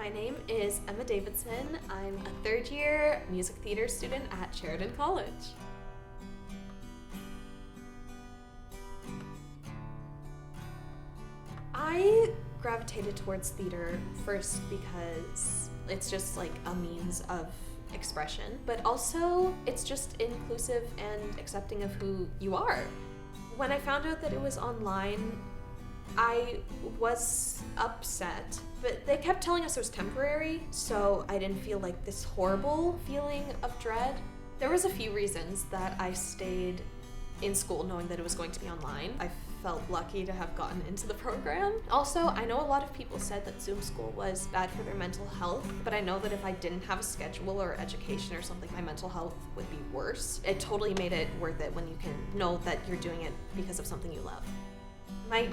My name is Emma Davidson. I'm a third-year music theater student at Sheridan College. I gravitated towards theater first because it's just like a means of expression, but also it's just inclusive and accepting of who you are. When I found out that it was online, I was upset, but they kept telling us it was temporary, so I didn't feel like this horrible feeling of dread. There was a few reasons that I stayed in school knowing that it was going to be online. I felt lucky to have gotten into the program. Also, I know a lot of people said that Zoom school was bad for their mental health, but I know that if I didn't have a schedule or education or something, my mental health would be worse. It totally made it worth it when you can know that you're doing it because of something you love. My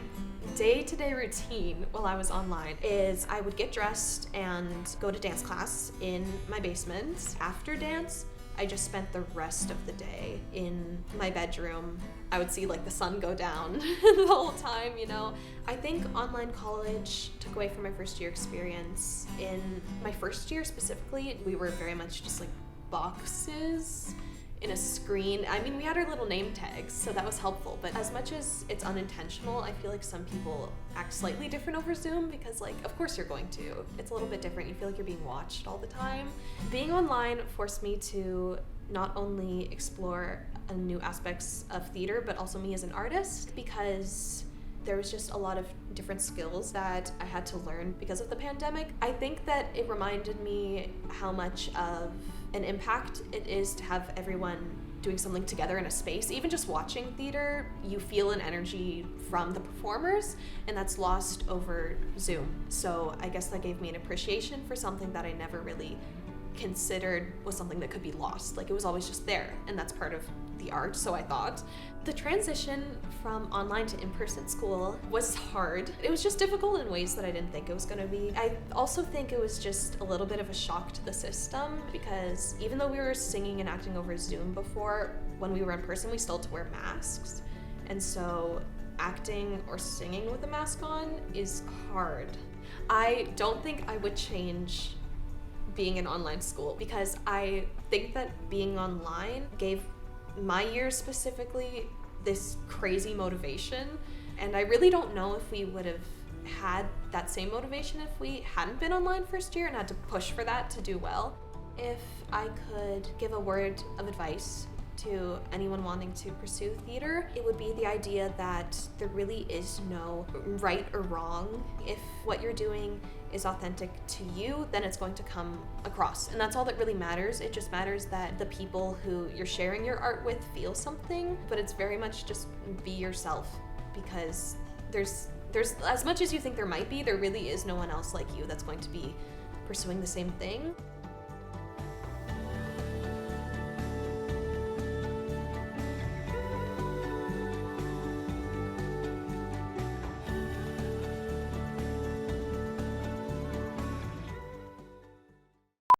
day-to-day routine while I was online is I would get dressed and go to dance class in my basement. After dance, I just spent the rest of the day in my bedroom. I would see like the sun go down the whole time, you know. I think online college took away from my first year experience. In my first year specifically, we were very much just like boxes in a screen. I mean, we had our little name tags, so that was helpful, but as much as it's unintentional, I feel like some people act slightly different over Zoom because, like, of course you're going to. It's a little bit different. You feel like you're being watched all the time. Being online forced me to not only explore new aspects of theater, but also me as an artist, because there was just a lot of different skills that I had to learn because of the pandemic. I think that it reminded me how much of an impact it is to have everyone doing something together in a space. Even just watching theater, you feel an energy from the performers, and that's lost over Zoom. So I guess that gave me an appreciation for something that I never really considered was something that could be lost. Like, it was always just there, and that's part of the art, so I thought. The transition from online to in-person school was hard. It was just difficult in ways that I didn't think it was gonna be. I also think it was just a little bit of a shock to the system, because even though we were singing and acting over Zoom before, when we were in person, we still had to wear masks. And so acting or singing with a mask on is hard. I don't think I would change being in online school, because I think that being online gave my year specifically this crazy motivation, and I really don't know if we would have had that same motivation if we hadn't been online first year and had to push for that to do well. If I could give a word of advice to anyone wanting to pursue theater, it would be the idea that there really is no right or wrong. If what you're doing is authentic to you, then it's going to come across, and that's all that really matters. It just matters that the people who you're sharing your art with feel something, but it's very much just be yourself, because there's as much as you think there might be, there really is no one else like you that's going to be pursuing the same thing.